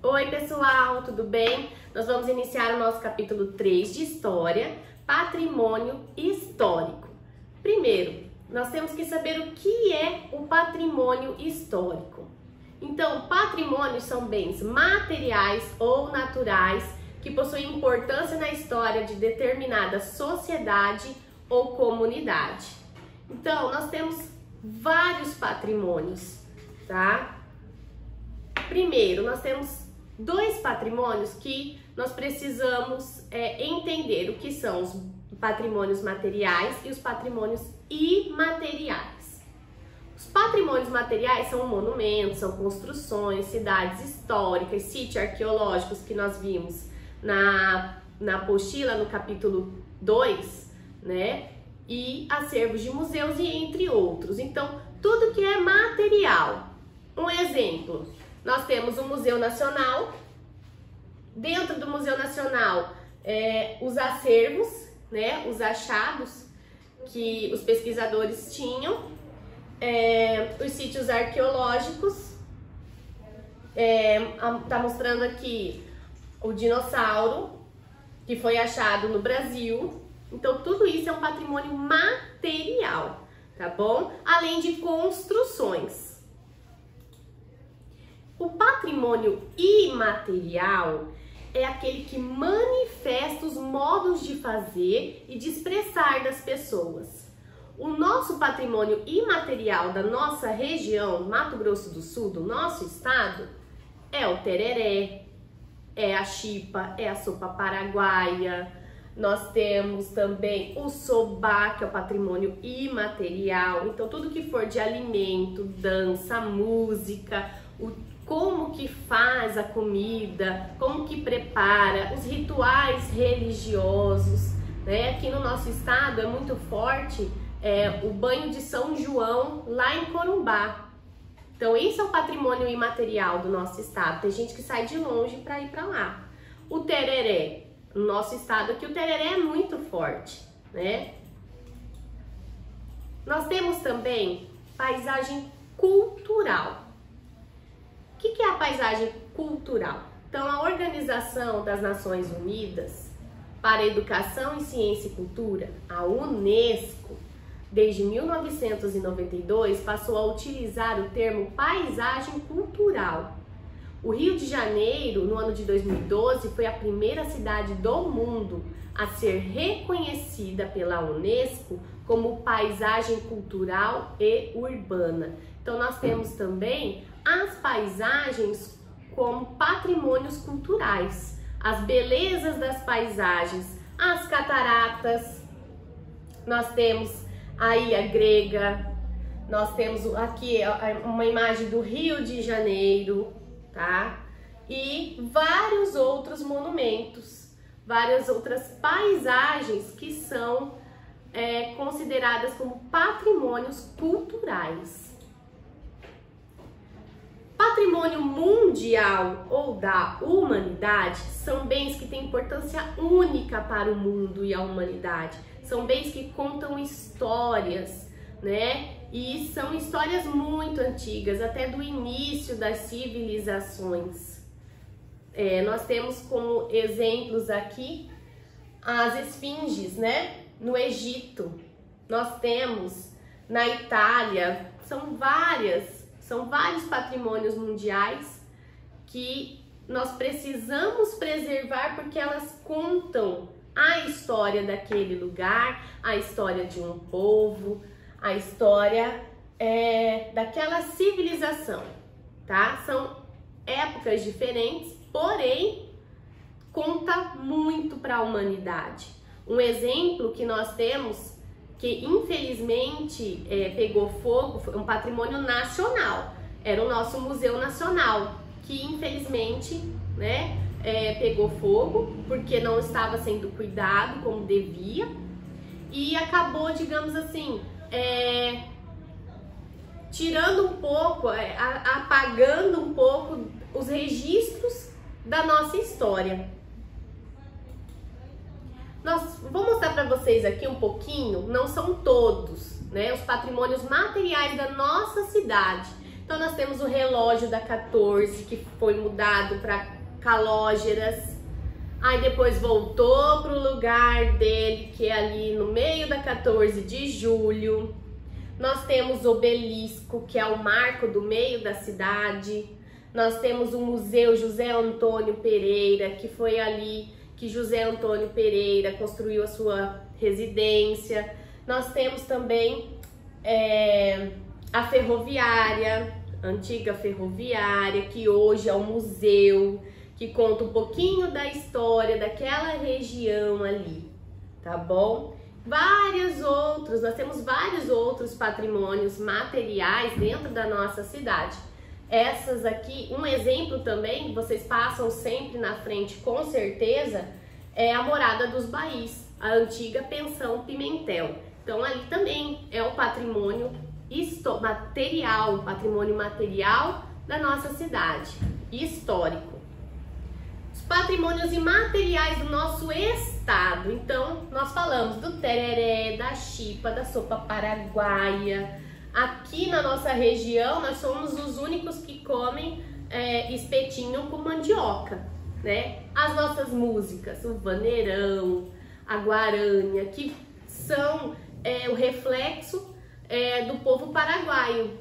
Oi pessoal, tudo bem? Nós vamos iniciar o nosso capítulo 3 de História, Patrimônio Histórico. Primeiro, nós temos que saber o que é o patrimônio histórico. Então, patrimônios são bens materiais ou naturais que possuem importância na história de determinada sociedade ou comunidade. Então, nós temos vários patrimônios, tá? Primeiro, nós temos dois patrimônios que nós precisamos entender o que são os patrimônios materiais e os patrimônios imateriais. Os patrimônios materiais são monumentos, são construções, cidades históricas, sítios arqueológicos que nós vimos na apostila, no capítulo 2, né? E acervos de museus e entre outros. Então, tudo que é material. Um exemplo, nós temos o Museu Nacional. Dentro do Museu Nacional, os acervos, né? Os achados que os pesquisadores tinham, os sítios arqueológicos. Tá mostrando aqui o dinossauro que foi achado no Brasil. Então, tudo isso é um patrimônio material, tá bom? Além de construções. O patrimônio imaterial é aquele que manifesta os modos de fazer e de expressar das pessoas. O nosso patrimônio imaterial da nossa região, Mato Grosso do Sul, do nosso estado, é o tereré, é a chipa, é a sopa paraguaia. Nós temos também o sobá, que é o patrimônio imaterial. Então, tudo que for de alimento, dança, música, como que faz a comida, como que prepara, os rituais religiosos, né? Aqui no nosso estado é muito forte o banho de São João lá em Corumbá. Então, esse é o patrimônio imaterial do nosso estado. Tem gente que sai de longe para ir para lá. O tereré. No nosso estado aqui, o tereré é muito forte, né? Nós temos também paisagem cultural. O que é a paisagem cultural? Então, a Organização das Nações Unidas para a Educação em Ciência e Cultura, a UNESCO, desde 1992, passou a utilizar o termo paisagem cultural. O Rio de Janeiro, no ano de 2012, foi a primeira cidade do mundo a ser reconhecida pela UNESCO como paisagem cultural e urbana. Então, nós temos também as paisagens como patrimônios culturais, as belezas das paisagens, as cataratas, nós temos a Ilha Grega, nós temos aqui uma imagem do Rio de Janeiro, tá? E vários outros monumentos, várias outras paisagens que são consideradas como patrimônios culturais. Patrimônio mundial ou da humanidade são bens que têm importância única para o mundo e a humanidade. São bens que contam histórias, né? E são histórias muito antigas, até do início das civilizações. Nós temos como exemplos aqui as esfinges, né? No Egito. Nós temos na Itália, são vários patrimônios mundiais que nós precisamos preservar porque elas contam a história daquele lugar, a história de um povo, a história daquela civilização, tá? São épocas diferentes, porém conta muito para a humanidade. Um exemplo que nós temos que infelizmente pegou fogo, foi um patrimônio nacional, era o nosso Museu Nacional, que infelizmente, né, pegou fogo porque não estava sendo cuidado como devia e acabou, digamos assim, tirando um pouco, apagando um pouco os registros da nossa história. Vou mostrar para vocês aqui um pouquinho, não são todos, né, os patrimônios materiais da nossa cidade. Então nós temos o relógio da 14, que foi mudado para Calógeras. Aí depois voltou para o lugar dele, que é ali no meio da 14 de julho. Nós temos o obelisco, que é o marco do meio da cidade. Nós temos o Museu José Antônio Pereira, que foi ali que José Antônio Pereira construiu a sua residência. Nós temos também a ferroviária, a antiga ferroviária, que hoje é um museu, que conta um pouquinho da história daquela região ali, tá bom? Nós temos vários outros patrimônios materiais dentro da nossa cidade. Essas aqui, um exemplo também, vocês passam sempre na frente com certeza, é a Morada dos Baís, a antiga Pensão Pimentel. Então ali também é o patrimônio material, patrimônio material da nossa cidade, histórico. Os patrimônios imateriais do nosso estado, então nós falamos do tereré, da chipa, da sopa paraguaia. Aqui na nossa região nós somos os únicos que comem espetinho com mandioca, né? As nossas músicas, o vaneirão, a guarânia, que são o reflexo do povo paraguaio.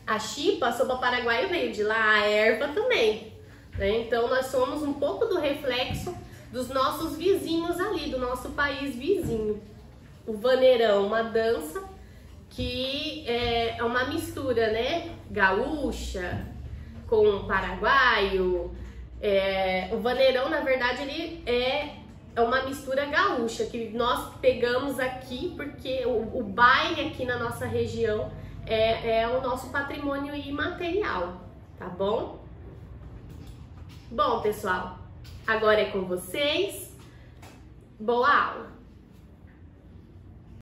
A chipa, a sopa paraguaia veio de lá, a erva também, né? Então nós somos um pouco do reflexo dos nossos vizinhos ali, do nosso país vizinho. O vaneirão, uma dança que é uma mistura, né? Gaúcha com paraguaio. O vaneirão, na verdade, ele é uma mistura gaúcha que nós pegamos aqui porque o baile aqui na nossa região é o nosso patrimônio imaterial, tá bom? Bom, pessoal, agora é com vocês. Boa aula!